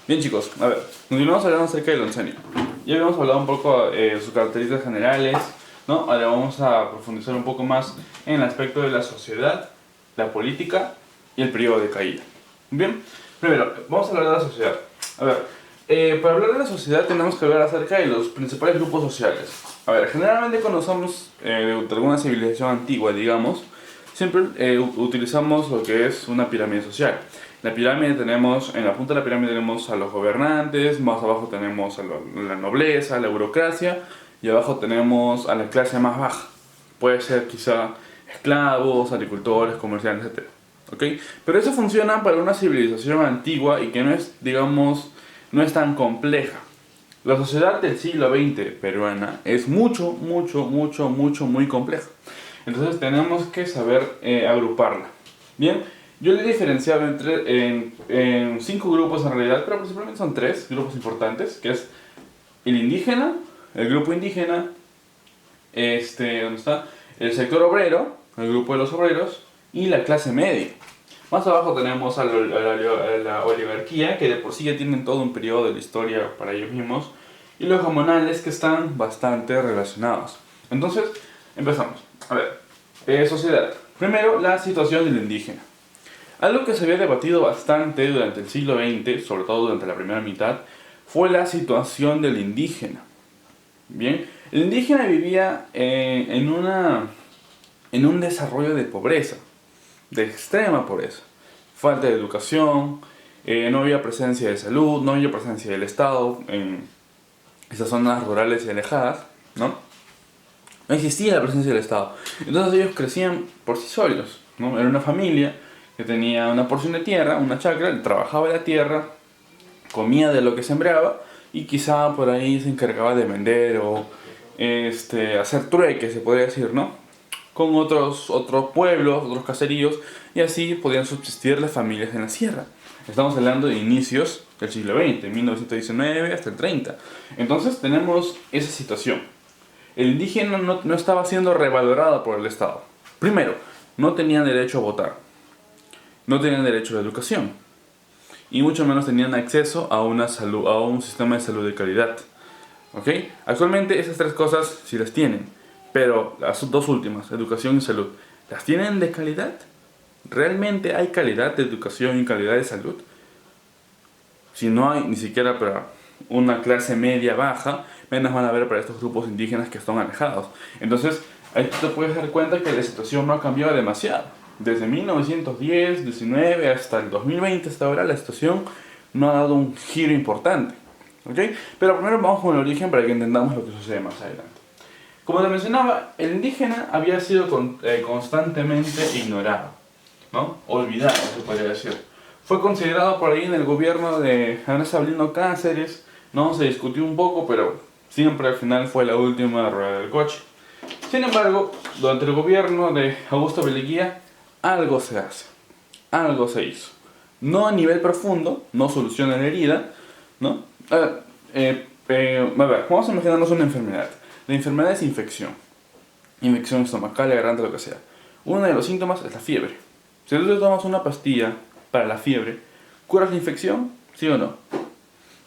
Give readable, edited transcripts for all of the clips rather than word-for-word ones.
Bien chicos, a ver, continuamos hablando acerca del oncenio. Ya habíamos hablado un poco de sus características generales, ¿no? Ahora vamos a profundizar un poco más en el aspecto de la sociedad, la política y el periodo de caída. Bien, primero, vamos a hablar de la sociedad. A ver, para hablar de la sociedad tenemos que hablar acerca de los principales grupos sociales. A ver, generalmente cuando somos de alguna civilización antigua, digamos, siempre utilizamos lo que es una pirámide social. La pirámide tenemos, en la punta de la pirámide tenemos a los gobernantes, más abajo tenemos a la nobleza, a la burocracia, y abajo tenemos a la clase más baja. Puede ser quizá esclavos, agricultores, comerciantes, etc. ¿Ok? Pero eso funciona para una civilización antigua y que no es, digamos, no es tan compleja. La sociedad del siglo XX peruana es muy compleja. Entonces tenemos que saber agruparla. Bien, yo le he diferenciado en 5 grupos en realidad, pero principalmente son 3 grupos importantes, que es el indígena, el grupo indígena, ¿dónde está? El sector obrero, el grupo de los obreros, y la clase media. Más abajo tenemos a la oligarquía, que de por sí ya tienen todo un periodo de la historia para ellos mismos, y los comunales, que están bastante relacionados. Entonces, empezamos. A ver, sociedad. Primero, la situación del indígena. Algo que se había debatido bastante durante el siglo XX, sobre todo durante la primera mitad, fue la situación del indígena. Bien, el indígena vivía en un desarrollo de pobreza, de extrema pobreza. Falta de educación, no había presencia de salud, no había presencia del Estado en esas zonas rurales y alejadas, ¿no? No existía la presencia del Estado. Entonces ellos crecían por sí solos, ¿no? Era una familia que tenía una porción de tierra, una chacra, trabajaba la tierra, comía de lo que sembraba y quizá por ahí se encargaba de vender o hacer trueque, se podría decir, ¿no? Con otros pueblos, otros caseríos, y así podían subsistir las familias en la sierra. Estamos hablando de inicios del siglo XX, 1919 hasta el 30. Entonces tenemos esa situación. El indígena no estaba siendo revalorado por el Estado. Primero, no tenían derecho a votar, no tenían derecho a la educación, y mucho menos tenían acceso a a un sistema de salud de calidad. ¿Ok? Actualmente esas 3 cosas sí las tienen, pero las 2 últimas, educación y salud, ¿las tienen de calidad? ¿Realmente hay calidad de educación y calidad de salud? Si no hay ni siquiera para una clase media baja, menos van a haber para estos grupos indígenas que están alejados. Entonces, ahí te puedes dar cuenta que la situación no ha cambiado demasiado. Desde 1910, 19 hasta el 2020, hasta ahora, la situación no ha dado un giro importante. ¿Ok? Pero primero vamos con el origen para que entendamos lo que sucede más adelante. Como te mencionaba, el indígena había sido constantemente ignorado, ¿no? Olvidado, se podría decir. Fue considerado por ahí en el gobierno de Andrés Sabino Cáceres, ¿no? Se discutió un poco, pero siempre al final fue la última rueda del coche. Sin embargo, durante el gobierno de Augusto Beleguía, algo se hace, algo se hizo. No a nivel profundo, no soluciona la herida, ¿no? A ver, vamos a imaginarnos una enfermedad. La enfermedad es infección estomacal, garganta, lo que sea. Uno de los síntomas es la fiebre. Si tú te tomas una pastilla para la fiebre, ¿curas la infección? ¿Sí o no?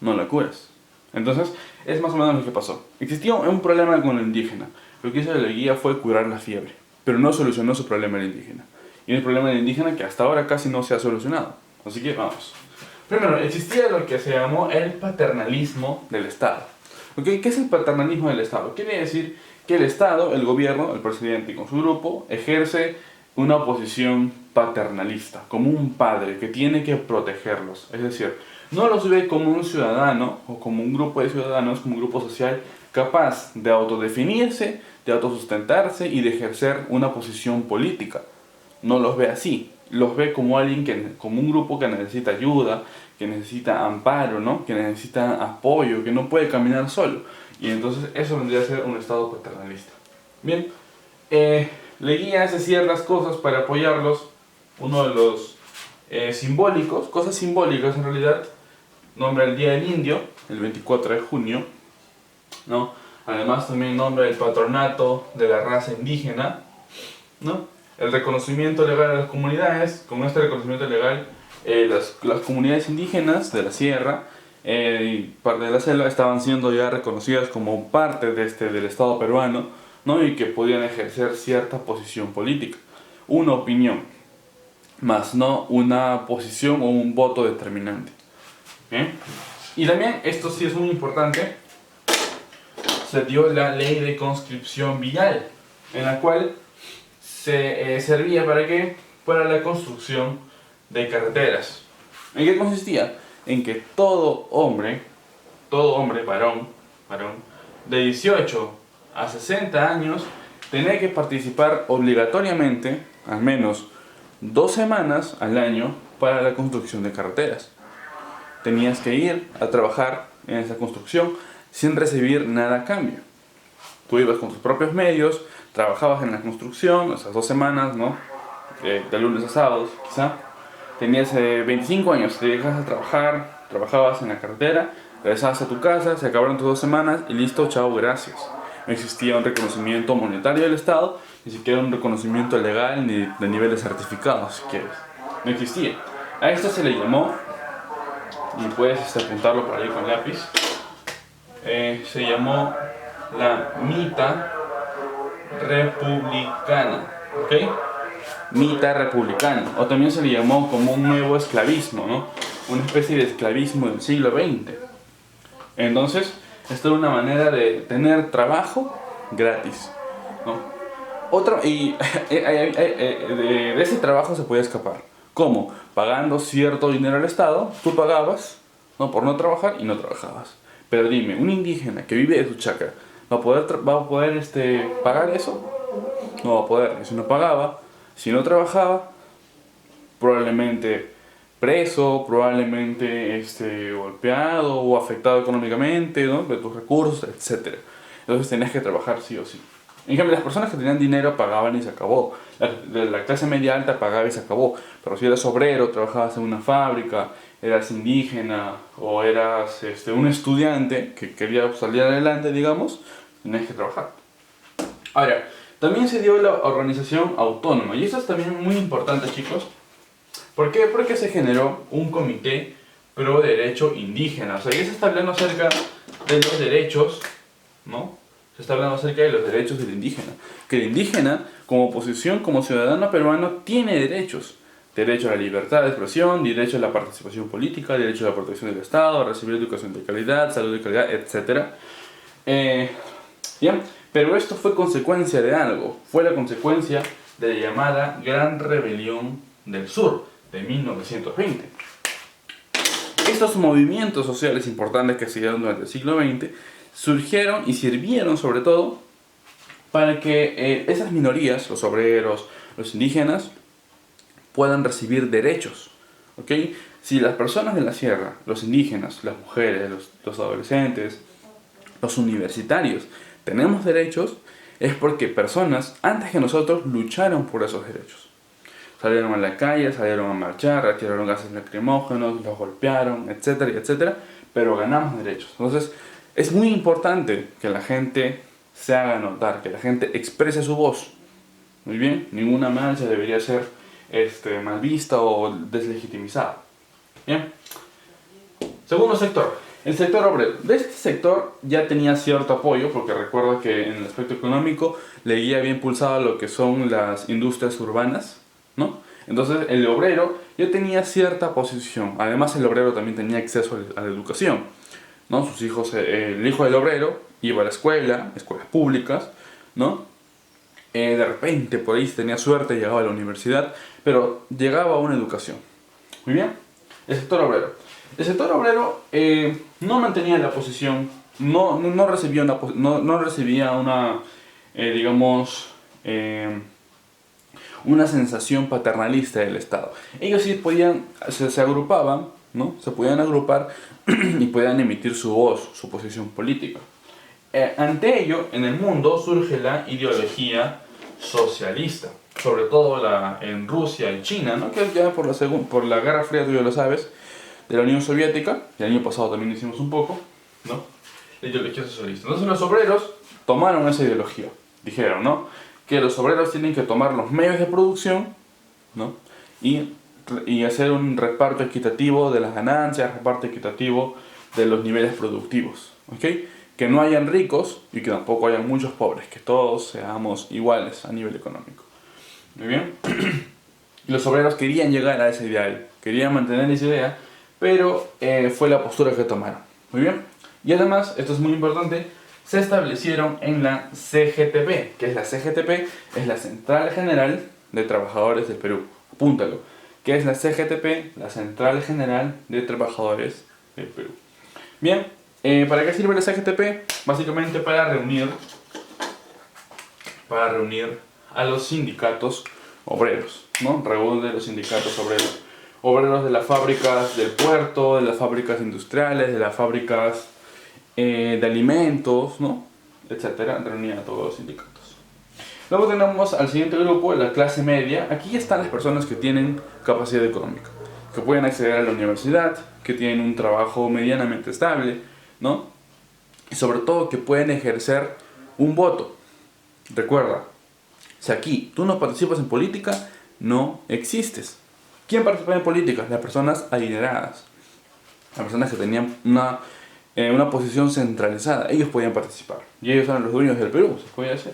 No la curas. Entonces, es más o menos lo que pasó. Existía un problema con el indígena. Lo que hizo la guía fue curar la fiebre, pero no solucionó su problema el indígena. Y el problema del indígena que hasta ahora casi no se ha solucionado. Así que vamos. Primero, existía lo que se llamó el paternalismo del Estado. ¿Ok? ¿Qué es el paternalismo del Estado? Quiere decir que el Estado, el gobierno, el presidente con su grupo, ejerce una posición paternalista, como un padre que tiene que protegerlos. Es decir, no los ve como un ciudadano o como un grupo de ciudadanos, como un grupo social capaz de autodefinirse, de autosustentarse y de ejercer una posición política. No los ve así, los ve como como un grupo que necesita ayuda, que necesita amparo, ¿no? Que necesita apoyo, que no puede caminar solo. Y entonces eso vendría a ser un estado paternalista. Bien, Leguía hace ciertas cosas para apoyarlos. Uno de los simbólicos, cosas simbólicas en realidad, nombra el Día del Indio, el 24 de junio, ¿no? Además también nombra el patronato de la raza indígena, ¿no? El reconocimiento legal a las comunidades. Con este reconocimiento legal, las comunidades indígenas de la sierra y parte de la selva estaban siendo ya reconocidas como parte del Estado peruano, ¿no? Y que podían ejercer cierta posición política, una opinión, más no una posición o un voto determinante. ¿Bien? Y también, esto sí es muy importante, se dio la ley de conscripción vial, en la cual se servía ¿para qué? Para la construcción de carreteras. ¿En qué consistía? En que todo hombre, varón, de 18 a 60 años, tenía que participar obligatoriamente, al menos 2 semanas al año, para la construcción de carreteras. Tenías que ir a trabajar en esa construcción sin recibir nada a cambio. Tú ibas con tus propios medios, trabajabas en la construcción esas 2 semanas, ¿no? De lunes a sábados, quizá. Tenías 25 años, te dedicabas a trabajar, trabajabas en la carretera, regresabas a tu casa, se acabaron tus 2 semanas y listo, chao, gracias. No existía un reconocimiento monetario del Estado, ni siquiera un reconocimiento legal ni de nivel de certificado, si quieres. No existía. A esto se le llamó, y puedes apuntarlo por ahí con lápiz, se llamó la mita republicana, ¿ok? Mita republicana, o también se le llamó como un nuevo esclavismo, ¿no? Una especie de esclavismo del siglo XX. Entonces, esto era una manera de tener trabajo gratis, ¿no? Y de ese trabajo se podía escapar. ¿Cómo? Pagando cierto dinero al Estado, tú pagabas, ¿no? Por no trabajar y no trabajabas. Pero dime, un indígena que vive de su chacra, ¿va a poder pagar eso? No va a poder. Y si no pagaba, si no trabajaba, probablemente preso, probablemente golpeado o afectado económicamente, ¿no? De tus recursos, etc. Entonces tenías que trabajar sí o sí. En cambio, las personas que tenían dinero pagaban y se acabó. La clase media alta pagaba y se acabó. Pero si eras obrero, trabajabas en una fábrica, eras indígena o eras un estudiante que quería salir adelante, digamos, tenías que trabajar. Ahora, también se dio la organización autónoma. Y esto es también muy importante, chicos. ¿Por qué? Porque se generó un comité pro derecho indígena. O sea, ya se está hablando acerca de los derechos, ¿no? Se está hablando acerca de los derechos del indígena. Que el indígena, como posición, como ciudadano peruano, tiene derechos. Derecho a la libertad de expresión, derecho a la participación política, derecho a la protección del Estado, a recibir educación de calidad, salud de calidad, etc. ¿Bien? Pero esto fue consecuencia de algo. Fue la consecuencia de la llamada Gran Rebelión del Sur, de 1920. Estos movimientos sociales importantes que se dieron durante el siglo XX surgieron y sirvieron sobre todo para que esas minorías, los obreros, los indígenas, puedan recibir derechos. ¿Ok? Si las personas de la sierra, los indígenas, las mujeres, los adolescentes, los universitarios, tenemos derechos, es porque personas antes que nosotros lucharon por esos derechos. Salieron a la calle, salieron a marchar, retiraron gases lacrimógenos, los golpearon, etcétera, etcétera, pero ganamos derechos. Entonces, es muy importante que la gente se haga notar, que la gente exprese su voz. Muy bien, ninguna marcha debería ser mal vista o deslegitimizada. Bien. Segundo sector, el sector obrero. De este sector ya tenía cierto apoyo, porque recuerdo que en el aspecto económico le había impulsado lo que son las industrias urbanas, ¿no? Entonces el obrero ya tenía cierta posición. Además el obrero también tenía acceso a la educación, ¿no? Sus hijos, el hijo del obrero iba a la escuela, escuelas públicas, ¿no? De repente por ahí si tenía suerte llegaba a la universidad, pero llegaba a una educación. Muy bien, el sector obrero. El sector obrero no mantenía la posición, no recibía una, digamos, una sensación paternalista del Estado. Ellos sí podían, se agrupaban, ¿no? Se podían agrupar y podían emitir su voz, su posición política. Ante ello, en el mundo surge la ideología socialista, sobre todo en Rusia y China, ¿no? Que ya por la Guerra Fría, tú ya lo sabes, de la Unión Soviética, y el año pasado también hicimos un poco, ¿no? La ideología socialista. Entonces los obreros tomaron esa ideología, dijeron, ¿no? Que los obreros tienen que tomar los medios de producción, ¿no? Y hacer un reparto equitativo de las ganancias, reparto equitativo de los niveles productivos, ¿ok? Que no hayan ricos y que tampoco hayan muchos pobres, que todos seamos iguales a nivel económico. Muy bien. Los obreros querían llegar a ese ideal, querían mantener esa idea, pero fue la postura que tomaron. Muy bien. Y además, esto es muy importante, se establecieron en la CGTP, que es la CGTP, es la Central General de Trabajadores del Perú. Apúntalo. ¿Qué es la CGTP? La Central General de Trabajadores del Perú. Bien, ¿para qué sirve la CGTP? Básicamente para reunir a los sindicatos obreros, ¿no? Reúne los sindicatos obreros. Obreros de las fábricas del puerto, de las fábricas industriales, de las fábricas de alimentos, ¿no? Etcétera. Reunía a todos los sindicatos. Luego tenemos al siguiente grupo, la clase media. Aquí están las personas que tienen capacidad económica, que pueden acceder a la universidad, que tienen un trabajo medianamente estable, ¿no? Y sobre todo que pueden ejercer un voto. Recuerda, si aquí tú no participas en política, no existes. ¿Quién participa en política? Las personas adineradas. Las personas que tenían una posición centralizada. Ellos podían participar. Y ellos eran los dueños del Perú, se podía decir.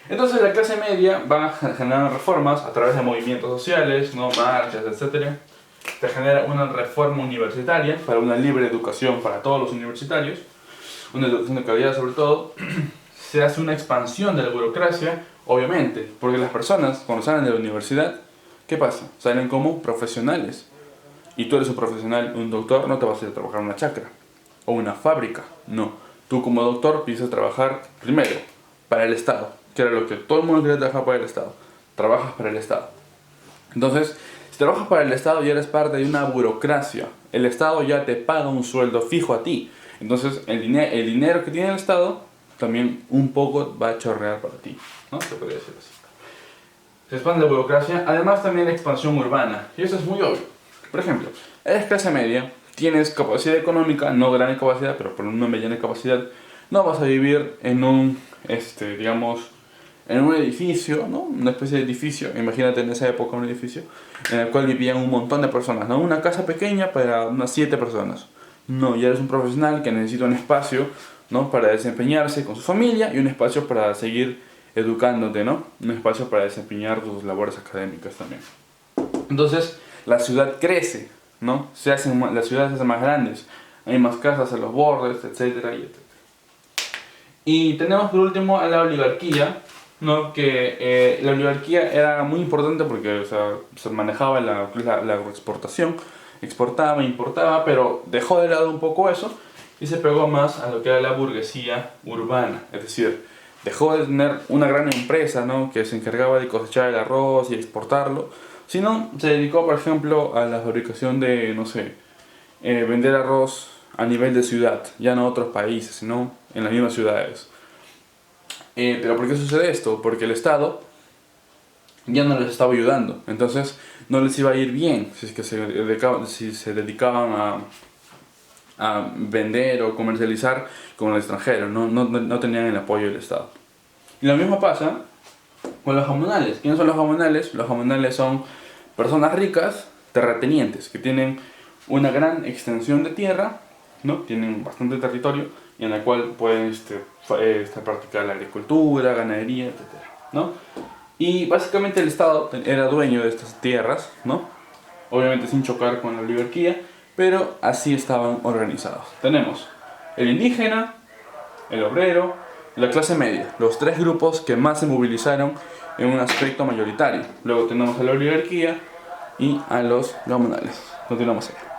Entonces la clase media va generando reformas a través de movimientos sociales, ¿no? Marchas, etc. Se genera una reforma universitaria para una libre educación para todos los universitarios, una educación de calidad sobre todo. Se hace una expansión de la burocracia, obviamente, porque las personas cuando salen de la universidad, ¿qué pasa? Salen como profesionales. Y tú eres un profesional, un doctor, no te vas a ir a trabajar en una chacra o una fábrica, no. Tú como doctor empiezas a trabajar primero para el Estado, que era lo que todo el mundo quería trabajar para el Estado. Trabajas para el Estado. Entonces, si trabajas para el Estado ya eres parte de una burocracia. El Estado ya te paga un sueldo fijo a ti. Entonces, el dinero que tiene el Estado también un poco va a chorrear para ti, ¿no? Se podría decir así. Se expande la burocracia, además también la expansión urbana. Y eso es muy obvio. Por ejemplo, eres clase media, tienes capacidad económica, no gran capacidad, pero por una mediana capacidad, no vas a vivir en un, digamos, en un edificio, ¿no? Una especie de edificio, imagínate en esa época un edificio, en el cual vivían un montón de personas, ¿no? Una casa pequeña para unas 7 personas. No, ya eres un profesional que necesita un espacio, ¿no? Para desempeñarse con su familia y un espacio para seguir educándote, ¿no? Un espacio para desempeñar tus labores académicas también. Entonces, la ciudad crece, ¿no? Las ciudades se hacen más grandes, hay más casas a los bordes, etcétera, y etcétera. Y tenemos por último a la oligarquía, ¿no? Que la oligarquía era muy importante porque, o sea, se manejaba la agroexportación, exportaba, importaba, pero dejó de lado un poco eso y se pegó más a lo que era la burguesía urbana, es decir, dejó de tener una gran empresa, ¿no? Que se encargaba de cosechar el arroz y exportarlo, sino se dedicó, por ejemplo, a la fabricación de, no sé, vender arroz a nivel de ciudad, ya no a otros países, sino en las mismas ciudades. Pero ¿por qué sucede esto? Porque el Estado ya no les estaba ayudando, entonces no les iba a ir bien si es que se dedicaban a vender o comercializar con el extranjero, no tenían el apoyo del Estado. Y lo mismo pasa con los jamonales. ¿Quiénes son los jamonales? Los jamonales son personas ricas, terratenientes, que tienen una gran extensión de tierra, ¿no? Tienen bastante territorio y en la cual pueden practicar la agricultura, ganadería, etc., ¿no? Y básicamente el Estado era dueño de estas tierras, ¿no? Obviamente sin chocar con la oligarquía, pero así estaban organizados. Tenemos el indígena, el obrero, la clase media, los 3 grupos que más se movilizaron en un aspecto mayoritario. Luego tenemos a la oligarquía y a los jamonales. Continuamos allá.